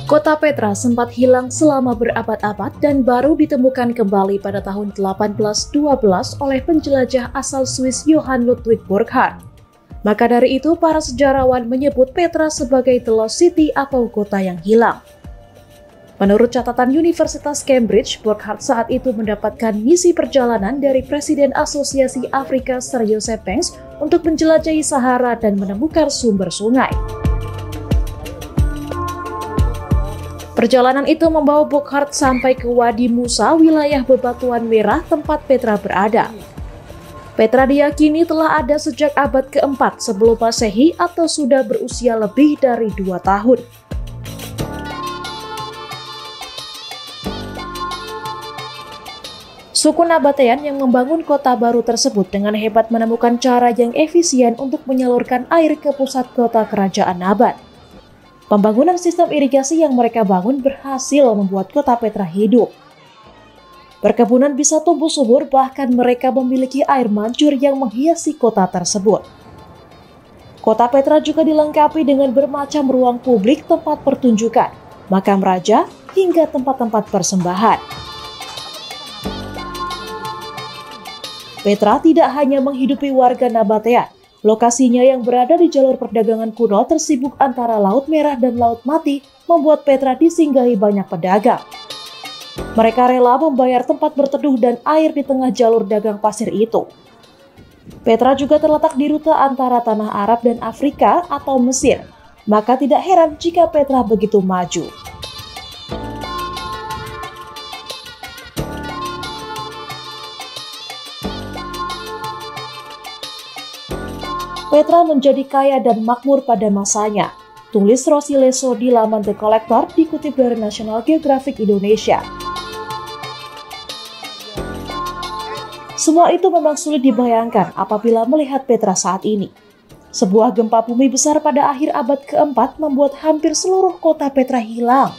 Kota Petra sempat hilang selama berabad-abad dan baru ditemukan kembali pada tahun 1812 oleh penjelajah asal Swiss Johann Ludwig Burckhardt. Maka dari itu, para sejarawan menyebut Petra sebagai The Lost City atau kota yang hilang. Menurut catatan Universitas Cambridge, Burckhardt saat itu mendapatkan misi perjalanan dari Presiden Asosiasi Afrika Sir Joseph Banks untuk menjelajahi Sahara dan menemukan sumber sungai. Perjalanan itu membawa Burckhardt sampai ke Wadi Musa, wilayah bebatuan merah tempat Petra berada. Petra diyakini telah ada sejak abad keempat sebelum Masehi atau sudah berusia lebih dari 2 tahun. Suku Nabatean yang membangun kota baru tersebut dengan hebat menemukan cara yang efisien untuk menyalurkan air ke pusat kota kerajaan Nabat. Pembangunan sistem irigasi yang mereka bangun berhasil membuat kota Petra hidup. Perkebunan bisa tumbuh subur, bahkan mereka memiliki air mancur yang menghiasi kota tersebut. Kota Petra juga dilengkapi dengan bermacam ruang publik, tempat pertunjukan, makam raja, hingga tempat-tempat persembahan. Petra tidak hanya menghidupi warga Nabatean. Lokasinya yang berada di jalur perdagangan kuno tersibuk antara Laut Merah dan Laut Mati membuat Petra disinggahi banyak pedagang. Mereka rela membayar tempat berteduh dan air di tengah jalur dagang pasir itu. Petra juga terletak di rute antara tanah Arab dan Afrika atau Mesir, maka tidak heran jika Petra begitu maju. Petra menjadi kaya dan makmur pada masanya, tulis Rossi Leso di laman The Collector dikutip dari National Geographic Indonesia. Semua itu memang sulit dibayangkan apabila melihat Petra saat ini. Sebuah gempa bumi besar pada akhir abad keempat membuat hampir seluruh kota Petra hilang.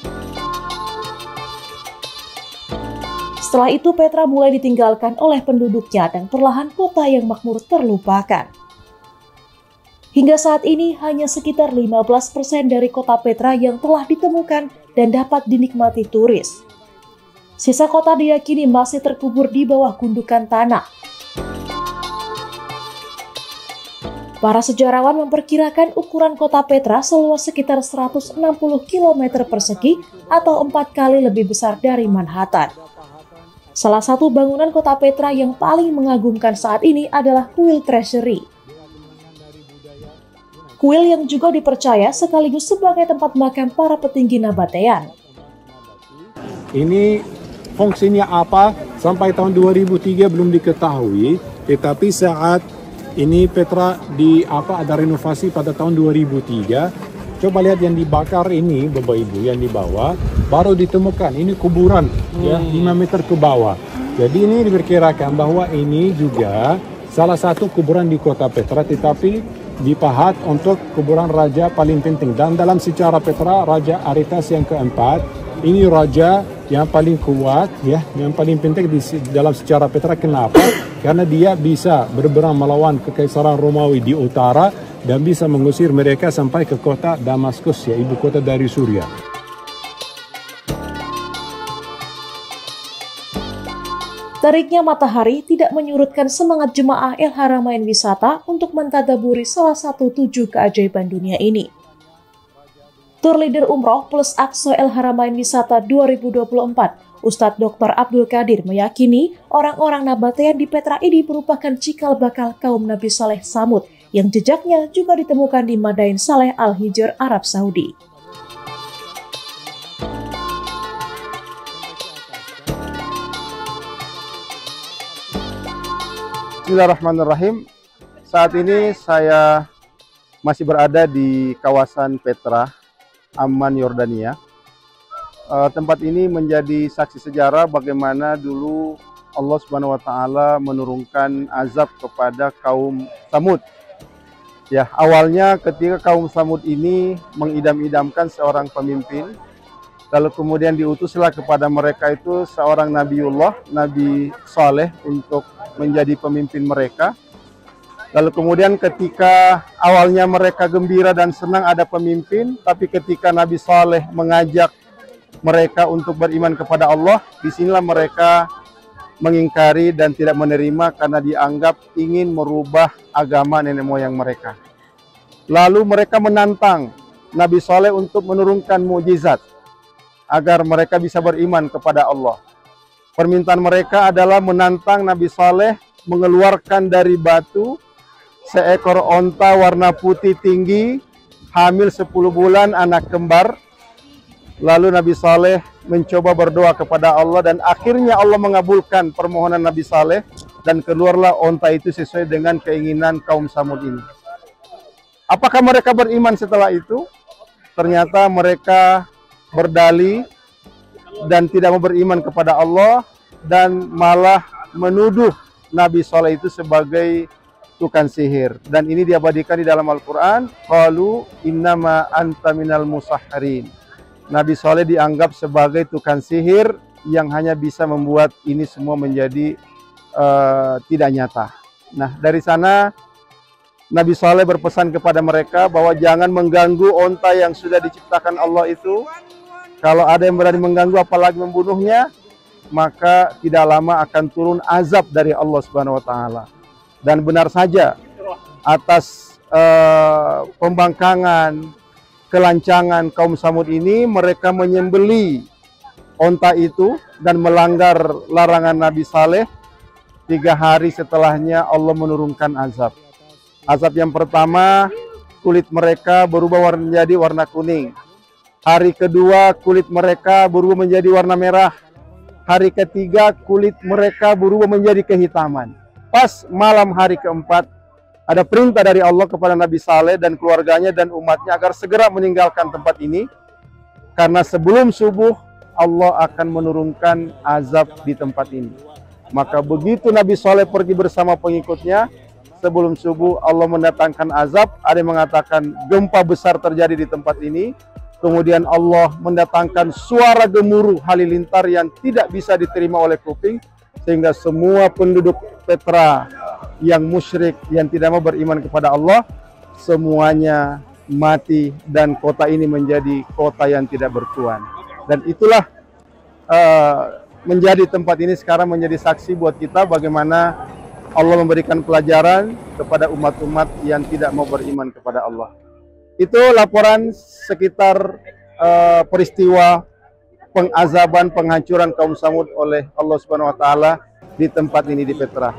Setelah itu Petra mulai ditinggalkan oleh penduduknya dan perlahan kota yang makmur terlupakan. Hingga saat ini hanya sekitar 15% dari kota Petra yang telah ditemukan dan dapat dinikmati turis. Sisa kota diyakini masih terkubur di bawah gundukan tanah. Para sejarawan memperkirakan ukuran kota Petra seluas sekitar 160 km persegi atau 4 kali lebih besar dari Manhattan. Salah satu bangunan kota Petra yang paling mengagumkan saat ini adalah kuil Treasury. Kuil yang juga dipercaya sekaligus sebagai tempat makam para petinggi Nabatean. Ini fungsinya apa sampai tahun 2003 belum diketahui, tetapi saat ini Petra ada renovasi pada tahun 2003. Coba lihat yang dibakar ini, Bapak Ibu, yang di bawah baru ditemukan. Ini kuburan ya 5 meter ke bawah. Jadi ini diperkirakan bahwa ini juga salah satu kuburan di kota Petra, tetapi dipahat untuk kuburan raja paling penting. Dan dalam sejarah Petra, Raja Aretas yang keempat, ini raja yang paling kuat, ya, yang paling penting dalam sejarah Petra. Kenapa? Karena dia bisa berperang melawan kekaisaran Romawi di utara dan bisa mengusir mereka sampai ke kota Damaskus, ya, ibu kota dari Suriah. Teriknya matahari tidak menyurutkan semangat jemaah El Haramain Wisata untuk mentadaburi salah satu 7 keajaiban dunia ini. Tur leader Umroh plus Aqsa El Haramain Wisata 2024, Ustadz Dr. Abdul Qadir meyakini orang-orang Nabatean di Petra ini merupakan cikal bakal kaum Nabi Saleh Samud yang jejaknya juga ditemukan di Madain Saleh Al-Hijr, Arab Saudi. Bismillahirrahmanirrahim. Saat ini saya masih berada di kawasan Petra, Amman, Yordania. Tempat ini menjadi saksi sejarah bagaimana dulu Allah Subhanahu wa taala menurunkan azab kepada kaum Samud. Ya, awalnya ketika kaum Samud ini mengidam-idamkan seorang pemimpin, lalu kemudian diutuslah kepada mereka itu seorang Nabiullah, Nabi Saleh untuk menjadi pemimpin mereka. Lalu kemudian ketika awalnya mereka gembira dan senang ada pemimpin, tapi ketika Nabi Saleh mengajak mereka untuk beriman kepada Allah, disinilah mereka mengingkari dan tidak menerima karena dianggap ingin merubah agama nenek moyang mereka. Lalu mereka menantang Nabi Saleh untuk menurunkan mukjizat agar mereka bisa beriman kepada Allah. Permintaan mereka adalah menantang Nabi Saleh mengeluarkan dari batu seekor onta warna putih tinggi, hamil 10 bulan, anak kembar. Lalu Nabi Saleh mencoba berdoa kepada Allah dan akhirnya Allah mengabulkan permohonan Nabi Saleh dan keluarlah onta itu sesuai dengan keinginan kaum Samud ini. Apakah mereka beriman setelah itu? Ternyata mereka berdalih dan tidak mau beriman kepada Allah dan malah menuduh Nabi Saleh itu sebagai tukang sihir. Dan ini diabadikan di dalam Al-Quran. Qalu innama anta minal musahharin. Nabi Saleh dianggap sebagai tukang sihir yang hanya bisa membuat ini semua menjadi tidak nyata. Nah, dari sana Nabi Saleh berpesan kepada mereka bahwa jangan mengganggu onta yang sudah diciptakan Allah itu. Kalau ada yang berani mengganggu apalagi membunuhnya, maka tidak lama akan turun azab dari Allah Subhanahu wa taala. Dan benar saja atas pembangkangan, kelancangan kaum Samud ini, mereka menyembeli onta itu dan melanggar larangan Nabi Saleh. 3 hari setelahnya Allah menurunkan azab. Azab yang pertama, kulit mereka berubah menjadi warna kuning. Hari kedua, kulit mereka berubah menjadi warna merah. Hari ketiga, kulit mereka berubah menjadi kehitaman. Pas malam hari keempat, ada perintah dari Allah kepada Nabi Saleh dan keluarganya dan umatnya agar segera meninggalkan tempat ini. Karena sebelum subuh, Allah akan menurunkan azab di tempat ini. Maka begitu Nabi Saleh pergi bersama pengikutnya, sebelum subuh Allah mendatangkan azab. Ada yang mengatakan gempa besar terjadi di tempat ini. Kemudian Allah mendatangkan suara gemuruh halilintar yang tidak bisa diterima oleh kuping. Sehingga semua penduduk Petra yang musyrik, yang tidak mau beriman kepada Allah, semuanya mati dan kota ini menjadi kota yang tidak bertuan. Dan itulah menjadi tempat ini sekarang menjadi saksi buat kita bagaimana Allah memberikan pelajaran kepada umat-umat yang tidak mau beriman kepada Allah. Itu laporan sekitar peristiwa pengazaban, penghancuran kaum Samud oleh Allah Subhanahu wa taala di tempat ini di Petra.